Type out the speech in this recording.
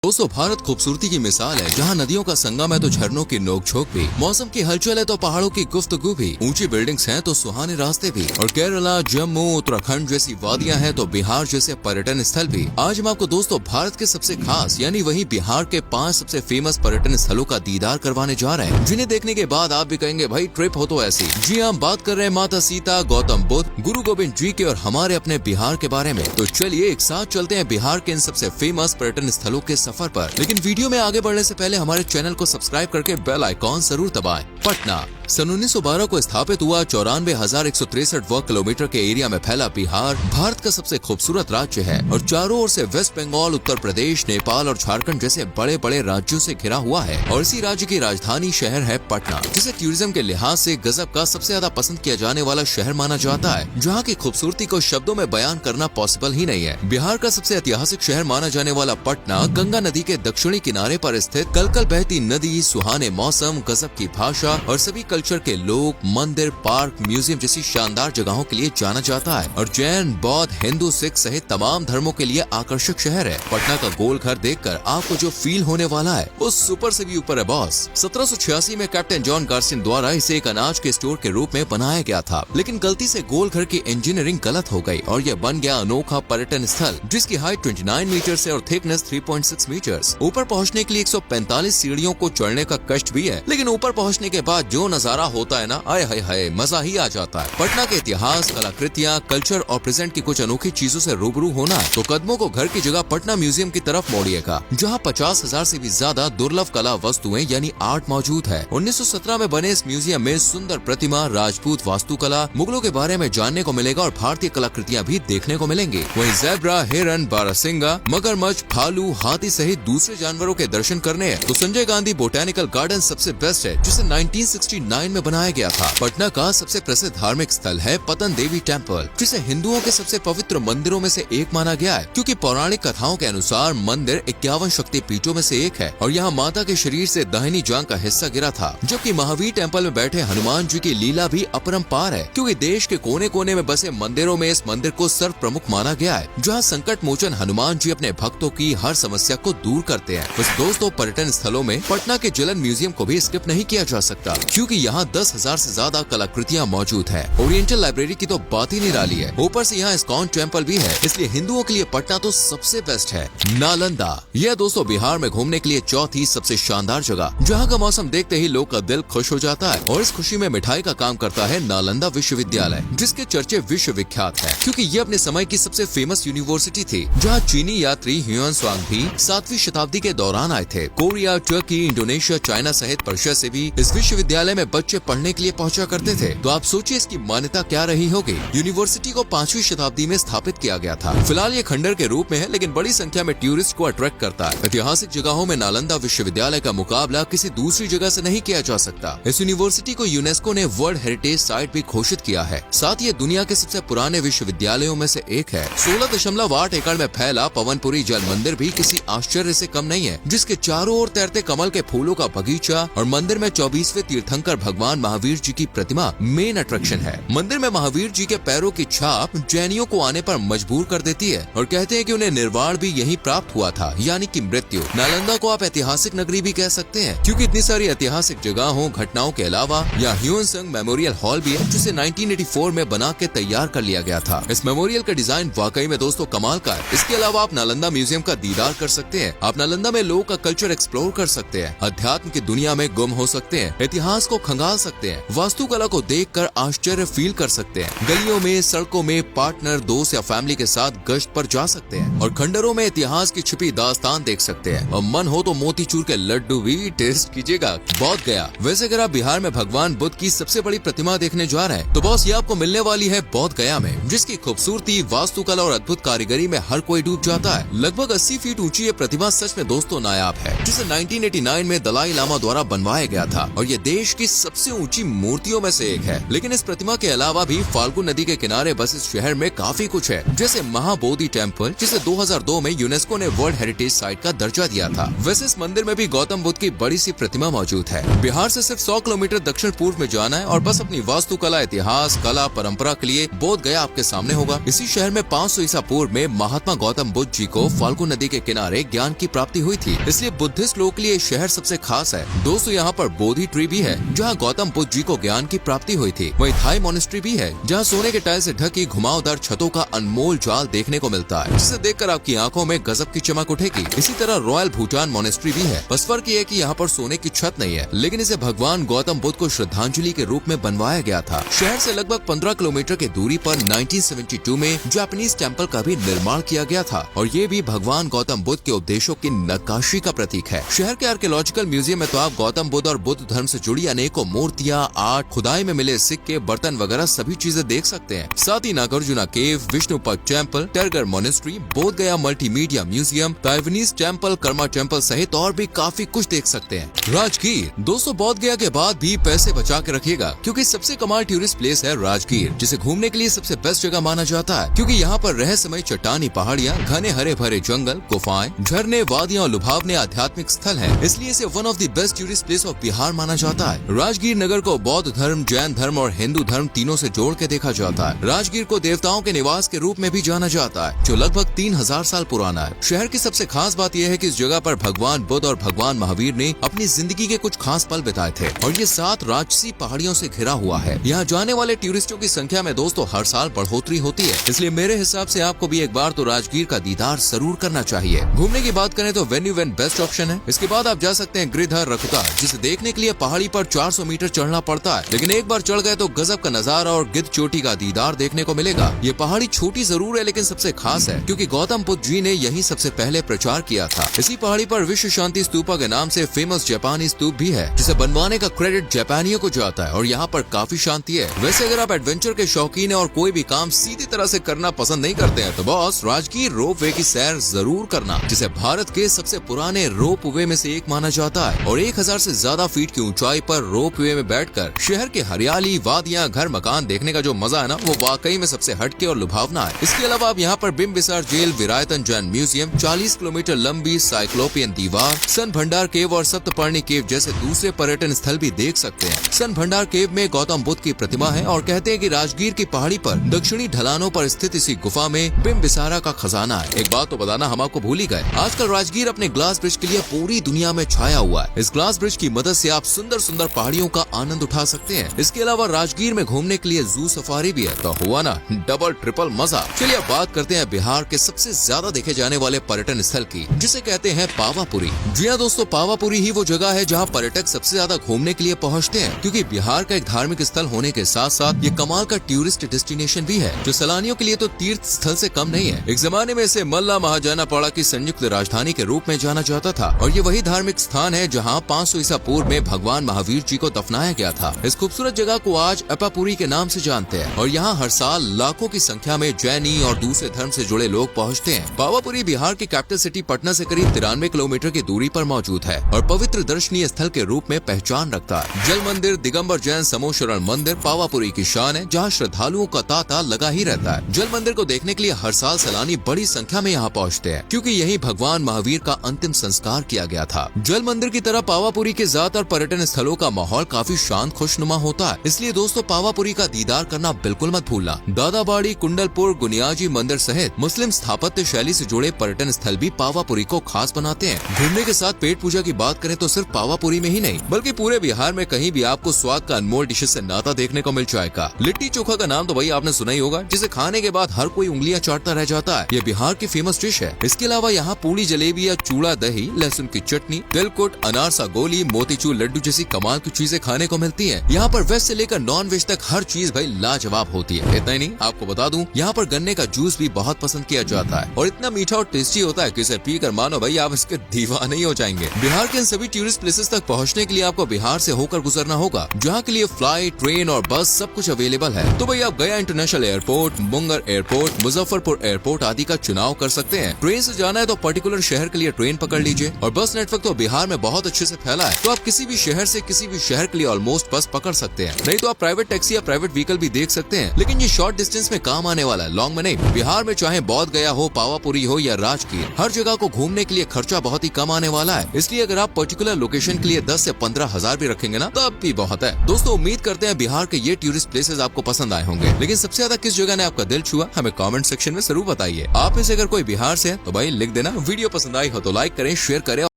दोस्तों भारत खूबसूरती की मिसाल है, जहाँ नदियों का संगम है तो झरनों की नोक-झोंक भी, मौसम की हलचल है तो पहाड़ों की गुफ्तगू भी, ऊंची बिल्डिंग्स हैं तो सुहाने रास्ते भी, और केरला, जम्मू, उत्तराखंड जैसी वादियां हैं तो बिहार जैसे पर्यटन स्थल भी। आज हम आपको दोस्तों भारत के सबसे खास यानी वही बिहार के 5 सबसे फेमस पर्यटन स्थलों का दीदार करवाने जा रहे हैं, जिन्हें देखने के बाद आप भी कहेंगे भाई ट्रिप हो तो ऐसी। जी हम बात कर रहे हैं माता सीता, गौतम बुद्ध, गुरु गोविंद जी के और हमारे अपने बिहार के बारे में। तो चलिए एक साथ चलते हैं बिहार के इन सबसे फेमस पर्यटन स्थलों के सफर पर। लेकिन वीडियो में आगे बढ़ने से पहले हमारे चैनल को सब्सक्राइब करके बेल आइकॉन जरूर दबाएं। पटना सन 1912 को स्थापित हुआ 94,163 वर्ग किलोमीटर के एरिया में फैला बिहार भारत का सबसे खूबसूरत राज्य है और चारों ओर से वेस्ट बंगाल, उत्तर प्रदेश, नेपाल और झारखंड जैसे बड़े बड़े राज्यों से घिरा हुआ है। और इसी राज्य की राजधानी शहर है पटना, जिसे टूरिज्म के लिहाज से गजब का सबसे ज्यादा पसंद किया जाने वाला शहर माना जाता है, जहाँ की खूबसूरती को शब्दों में बयान करना पॉसिबल ही नहीं है। बिहार का सबसे ऐतिहासिक शहर माना जाने वाला पटना गंगा नदी के दक्षिणी किनारे पर स्थित कलकल बहती नदी, सुहाने मौसम, गजब की भाषा और सभी कल्चर के लोग, मंदिर, पार्क, म्यूजियम जैसी शानदार जगहों के लिए जाना जाता है और जैन, बौद्ध, हिंदू, सिख सहित तमाम धर्मों के लिए आकर्षक शहर है। पटना का गोल घर देखकर आपको जो फील होने वाला है वो सुपर से भी ऊपर है बॉस। 1786 में कैप्टन जॉन गार्सिन द्वारा इसे एक अनाज के स्टोर के रूप में बनाया गया था, लेकिन गलती से गोल घर की इंजीनियरिंग गलत हो गई और यह बन गया अनोखा पर्यटन स्थल, जिसकी हाइट 29 मीटर है और थिकनेस 3.6 मीटर। ऊपर पहुँचने के लिए 145 सीढ़ियों को चढ़ने का कष्ट भी है, लेकिन ऊपर पहुँचने के बाद जो नजारा होता है ना, आए हाय हाय, मजा ही आ जाता है। पटना के इतिहास, कलाकृतियाँ, कल्चर और प्रेजेंट की कुछ अनोखी चीजों से रूबरू होना है तो कदमों को घर की जगह पटना म्यूजियम की तरफ मोड़िएगा, जहाँ 50,000 से भी ज्यादा दुर्लभ कला वस्तुएं यानी आर्ट मौजूद है। 1917 में बने इस म्यूजियम में सुंदर प्रतिमा, राजपूत वास्तुकला, मुगलों के बारे में जानने को मिलेगा और भारतीय कलाकृतियाँ भी देखने को मिलेंगी। वहीं ज़ेब्रा, हिरन, बारहसिंगा, मगरमच्छ, भालू, हाथी सहित दूसरे जानवरों के दर्शन करने हैं तो संजय गांधी बोटेनिकल गार्डन सबसे बेस्ट है, जिसे 1969 में बनाया गया था। पटना का सबसे प्रसिद्ध धार्मिक स्थल है पतन देवी टेम्पल, जिसे हिंदुओं के सबसे पवित्र मंदिरों में से एक माना गया है, क्योंकि पौराणिक कथाओं के अनुसार मंदिर 51 शक्ति पीठों में से एक है और यहाँ माता के शरीर से दाहिनी जांघ का हिस्सा गिरा था। जबकि महावीर टेम्पल में बैठे हनुमान जी की लीला भी अपरंपार है, क्योंकि देश के कोने कोने में बसे मंदिरों में इस मंदिर को सर्व प्रमुख माना गया है, जहाँ संकट मोचन हनुमान जी अपने भक्तों की हर समस्या को दूर करते हैं। बस दोस्तों पर्यटन स्थलों में पटना के जलन म्यूजियम को भी स्किप नहीं किया जा सकता, क्योंकि यहाँ 10,000 से ज्यादा कलाकृतियाँ मौजूद है। ओरिएंटल लाइब्रेरी की तो बात ही निराली है, ऊपर से यहाँ इस्कॉन टेम्पल भी है, इसलिए हिंदुओं के लिए पटना तो सबसे बेस्ट है। नालंदा, यह दोस्तों बिहार में घूमने के लिए चौथी सबसे शानदार जगह, जहाँ का मौसम देखते ही लोग का दिल खुश हो जाता है और इस खुशी में मिठाई का काम करता है नालंदा विश्वविद्यालय, जिसके चर्चे विश्व विख्यात है, क्योंकि ये अपने समय की सबसे फेमस यूनिवर्सिटी थी, जहाँ चीनी यात्री ह्यून त्सांग भी 7वीं शताब्दी के दौरान आए थे। कोरिया, तुर्की, इंडोनेशिया, चाइना सहित पर्शिया से भी इस विश्वविद्यालय में बच्चे पढ़ने के लिए पहुंचा करते थे। तो आप सोचिए इसकी मान्यता क्या रही होगी। यूनिवर्सिटी को 5वीं शताब्दी में स्थापित किया गया था। फिलहाल ये खंडर के रूप में है, लेकिन बड़ी संख्या में टूरिस्ट को अट्रैक्ट करता है। ऐतिहासिक जगहों में नालंदा विश्वविद्यालय का मुकाबला किसी दूसरी जगह से नहीं किया जा सकता। इस यूनिवर्सिटी को यूनेस्को ने वर्ल्ड हेरिटेज साइट भी घोषित किया है। साथ ही दुनिया के सबसे पुराने विश्वविद्यालयों में से एक है। 16.8 एकड़ में फैला पवनपुरी जल मंदिर भी किसी आश्चर्य से कम नहीं है, जिसके चारों ओर तैरते कमल के फूलों का बगीचा और मंदिर में 24वें तीर्थंकर भगवान महावीर जी की प्रतिमा मेन अट्रैक्शन है। मंदिर में महावीर जी के पैरों की छाप जैनियों को आने पर मजबूर कर देती है और कहते हैं कि उन्हें निर्वाण भी यहीं प्राप्त हुआ था, यानी कि मृत्यु। नालंदा को आप ऐतिहासिक नगरी भी कह सकते हैं, क्योंकि इतनी सारी ऐतिहासिक जगहों, घटनाओं के अलावा यहाँ ह्यून त्सांग मेमोरियल हॉल भी है, जिसे 1984 में बना के तैयार कर लिया गया था। इस मेमोरियल का डिजाइन वाकई में दोस्तों कमाल का है। इसके अलावा आप नालंदा म्यूजियम का दीदार कर सकते हैं। आप नालंदा में लोगों का कल्चर एक्सप्लोर कर सकते हैं, अध्यात्म की दुनिया में गुम हो सकते हैं, इतिहास को खंगाल सकते हैं, वास्तुकला को देखकर आश्चर्य फील कर सकते हैं, गलियों में, सड़कों में पार्टनर, दोस्त या फैमिली के साथ गश्त पर जा सकते हैं और खंडरों में इतिहास की छिपी दास्तान देख सकते हैं और मन हो तो मोतीचूर के लड्डू भी टेस्ट कीजिएगा। बौद्ध गया। वैसे अगर आप बिहार में भगवान बुद्ध की सबसे बड़ी प्रतिमा देखने जा रहे हैं तो बॉस ये आपको मिलने वाली है बौद्ध गया में, जिसकी खूबसूरती, वास्तुकला और अद्भुत कारीगरी में हर कोई डूब जाता है। लगभग 80 फीट ऊंची ये प्रतिमा सच में दोस्तों नायाब है, जिसे 1989 में दलाई लामा द्वारा बनवाया गया था और ये ये देश की सबसे ऊंची मूर्तियों में से एक है। लेकिन इस प्रतिमा के अलावा भी फाल्गु नदी के किनारे बस इस शहर में काफी कुछ है, जैसे महाबोधि टेम्पल, जिसे 2002 में यूनेस्को ने वर्ल्ड हेरिटेज साइट का दर्जा दिया था। वैसे इस मंदिर में भी गौतम बुद्ध की बड़ी सी प्रतिमा मौजूद है। बिहार से सिर्फ 100 किलोमीटर दक्षिण पूर्व में जाना है और बस अपनी वास्तुकला, इतिहास, कला, परंपरा के लिए बोध गया आपके सामने होगा। इसी शहर में 500 ईसा पूर्व में महात्मा गौतम बुद्ध जी को फाल्गु नदी के किनारे ज्ञान की प्राप्ति हुई थी, इसलिए बुद्धिस्ट लोगों के लिए शहर सबसे खास है। दोस्तों, यहाँ पर बोधि ट्री भी है जहाँ गौतम बुद्ध जी को ज्ञान की प्राप्ति हुई थी। वहीं थाई मोनेस्ट्री भी है जहाँ सोने के टाइल से ढकी घुमावदार छतों का अनमोल जाल देखने को मिलता है, जिसे देखकर आपकी आंखों में गजब की चमक उठेगी। इसी तरह रॉयल भूटान मोनेस्ट्री भी है। बस फर्क ये है कि यहाँ पर सोने की छत नहीं है, लेकिन इसे भगवान गौतम बुद्ध को श्रद्धांजलि के रूप में बनवाया गया था। शहर से लगभग 15 किलोमीटर की दूरी पर 1972 में जापानीज टेम्पल का भी निर्माण किया गया था और ये भी भगवान गौतम बुद्ध के उपदेशों की नक्काशी का प्रतीक है। शहर के आर्कियोलॉजिकल म्यूजियम में तो आप गौतम बुद्ध और बुद्ध धर्म से जुड़ी अनेकों मूर्तियां, आर्ट, खुदाई में मिले सिक्के, बर्तन वगैरह सभी चीजें देख सकते हैं। साथ ही नागार्जुना केव, विष्णुपद टेम्पल, टेरगर मोनेस्ट्री, बोध गया multimedia museum, Taiwanese temple, Karma temple सहित और भी काफी कुछ देख सकते हैं। राजगीर दोस्तों, बोध गया के बाद भी पैसे बचा के रखिएगा, क्योंकि सबसे कमाल टूरिस्ट प्लेस है राजगीर, जिसे घूमने के लिए सबसे बेस्ट जगह माना जाता है, क्योंकि यहाँ पर रहस्यमय चट्टानी पहाड़ियाँ, घने हरे भरे जंगल, गुफाएं, झरने, वादियाँ और लुभावने आध्यात्मिक स्थल है, इसलिए इसे one of the best tourist place of Bihar माना जाता है। राजगीर नगर को बौद्ध धर्म, जैन धर्म और हिंदू धर्म तीनों से जोड़ के देखा जाता है। राजगीर को देवताओं के निवास के रूप में भी जाना जाता है, जो लगभग 3000 साल पुराना है। शहर की सबसे खास बात यह है कि इस जगह पर भगवान बुद्ध और भगवान महावीर ने अपनी जिंदगी के कुछ खास पल बिताए थे और ये 7 राजसी पहाड़ियों से घिरा हुआ है। यहाँ जाने वाले टूरिस्टों की संख्या में दोस्तों हर साल बढ़ोतरी होती है, इसलिए मेरे हिसाब से आपको भी एक बार तो राजगीर का दीदार जरूर करना चाहिए। घूमने की बात करें तो वेन्यू वेन बेस्ट ऑप्शन है। इसके बाद आप जा सकते हैं गिरिधर रखुता, जिसे देखने के लिए पहाड़ी पर 400 मीटर चढ़ना पड़ता है, लेकिन एक बार चढ़ गए तो गजब का नजारा और गिद्ध चोटी का दीदार देखने को मिलेगा। ये पहाड़ी छोटी जरूर है, लेकिन सबसे खास है क्योंकि गौतम बुद्ध जी ने यही सबसे पहले प्रचार किया था। इसी पहाड़ी पर विश्व शांति स्तूपा के नाम से फेमस जापानी स्तूप भी है, जिसे बनवाने का क्रेडिट जापानियों को जाता है और यहाँ पर काफी शांति है। वैसे अगर आप एडवेंचर के शौकीन है और कोई भी काम सीधी तरह से करना पसंद नहीं करते हैं, तो बॉस राजगीर रोप वे की सैर जरूर करना, जिसे भारत के सबसे पुराने रोप वे में से एक माना जाता है और 1000 से ज्यादा फीट की ऊंचाई पर रोप वे में बैठकर शहर के हरियाली, वादियां, घर, मकान देखने का जो मजा है ना, वो वाकई में सबसे हटके और लुभावना है। इसके अलावा आप यहाँ पर Bimbisar jail, Virayatan Jain museum, 40 kilometre लंबी साइक्लोपियन दीवार, सन भंडार केव और सप्तपर्णी केव जैसे दूसरे पर्यटन स्थल भी देख सकते हैं। सन भंडार केव में गौतम बुद्ध की प्रतिमा है और कहते हैं कि राजगीर की पहाड़ी पर दक्षिणी ढलानों पर स्थित इसी गुफा में बिम्बिसारा का खजाना है। एक बात तो बताना हम आपको भूल ही गए, आजकल राजगीर अपने ग्लास ब्रिज के लिए पूरी दुनिया में छाया हुआ है। इस ग्लास ब्रिज की मदद से आप सुंदर सुंदर पहाड़ियों का आनंद उठा सकते हैं। इसके अलावा राजगीर में घूमने के लिए जू सफारी भी है, तो हुआ ना डबल ट्रिपल मजा। चलिए अब बात करते हैं बिहार के सबसे ज्यादा देखे जाने वाले पर्यटन स्थल की, जिसे कहते हैं पावापुरी। जी हाँ दोस्तों, पावापुरी ही वो जगह है जहाँ पर्यटक सबसे ज्यादा घूमने के लिए पहुँचते हैं, क्योंकि बिहार का एक धार्मिक स्थल होने के साथ साथ ये कमाल का टूरिस्ट डेस्टिनेशन भी है, जो सैलानियों के लिए तो तीर्थ स्थल से कम नहीं है। एक जमाने में इसे मल्ला महाजनापाड़ा की संयुक्त राजधानी के रूप में जाना जाता था और ये वही धार्मिक स्थान है जहाँ 500 ईसा पूर्व में भगवान महावीर जी को दफनाया गया था। इस खूबसूरत जगह को आज अपापुरी के नाम से जानते हैं और यहाँ हर साल लाखों की संख्या में जैनी और दूसरे धर्म से जुड़े लोग पहुँचते हैं। पावापुरी बिहार की कैपिटल सिटी पटना से करीब 93 किलोमीटर की दूरी पर मौजूद है और पवित्र दर्शनीय स्थल के रूप में पहचान रखता है। जल मंदिर, दिगंबर जैन समोशरण मंदिर पावापुरी की शान है, जहाँ श्रद्धालुओं का तांता लगा ही रहता है। जल मंदिर को देखने के लिए हर साल सैलानी बड़ी संख्या में यहाँ पहुँचते हैं, क्योंकि यही भगवान महावीर का अंतिम संस्कार किया गया था। जल मंदिर की तरह पावापुरी के ज्यादातर पर्यटन स्थलों का माहौल काफी शांत खुशनुमा होता है, इसलिए दोस्तों पावापुरी का दीदार करना बिल्कुल मत भूलना। दादाबाड़ी, कुंडलपुर, गुनियाजी मंदिर सहित मुस्लिम स्थापत्य शैली से जुड़े पर्यटन स्थल भी पावापुरी को खास बनाते हैं। घूमने के साथ पेट पूजा की बात करें तो सिर्फ पावापुरी में ही नहीं, बल्कि पूरे बिहार में कहीं भी आपको स्वाद का अनमोल डिशेज से नाता देखने को मिल जाएगा। लिट्टी चोखा का नाम तो भाई आपने सुना ही होगा, जिसे खाने के बाद हर कोई उंगलियां चाटता रह जाता है। ये बिहार की फेमस डिश है। इसके अलावा यहाँ पूड़ी, जलेबी या चूड़ा दही, लहसुन की चटनी, तिलकुट, अनारसा गोली, मोतीचूर लड्डू जैसी कमाल की चीजें खाने को मिलती हैं। यहाँ पर वेज से लेकर नॉन वेज तक हर चीज भाई लाजवाब होती है। इतना ही नहीं, आपको बता दूं यहाँ पर गन्ने का जूस भी बहुत पसंद किया जाता है और इतना मीठा और टेस्टी होता है कि इसे पीकर मानो भाई आप इसके दीवाने ही हो जाएंगे। बिहार के इन सभी टूरिस्ट प्लेसेस तक पहुँचने के लिए आपको बिहार से होकर गुजरना होगा, जहाँ के लिए फ्लाइट, ट्रेन और बस सब कुछ अवेलेबल है। तो भाई आप गया international airport, Munger airport, Muzaffarpur airport आदि का चुनाव कर सकते हैं। ट्रेन से जाना है तो पर्टिकुलर शहर के लिए ट्रेन पकड़ लीजिए और बस नेटवर्क तो बिहार में बहुत अच्छे से फैला है, तो आप किसी भी शहर शहर से किसी भी शहर के लिए ऑलमोस्ट बस पकड़ सकते हैं, नहीं तो आप प्राइवेट टैक्सी या प्राइवेट व्हीकल भी देख सकते हैं। लेकिन ये शॉर्ट डिस्टेंस में काम आने वाला है, लॉन्ग में नहीं। बिहार में चाहे बौद्ध गया हो, पावापुरी हो या राजगीर, हर जगह को घूमने के लिए खर्चा बहुत ही कम आने वाला है। इसलिए अगर आप पर्टिकुलर लोकेशन के लिए 10 से 15,000 भी रखेंगे ना, तब भी बहुत है। दोस्तों उम्मीद करते हैं बिहार के ये टूरिस्ट प्लेसेस आपको पसंद आए होंगे, लेकिन सबसे ज्यादा किस जगह ने आपका दिल छुआ हमें कमेंट सेक्शन में जरूर बताइए। आप में से अगर कोई बिहार से है तो भाई लिख देना। वीडियो पसंद आई हो तो लाइक करें, शेयर करें।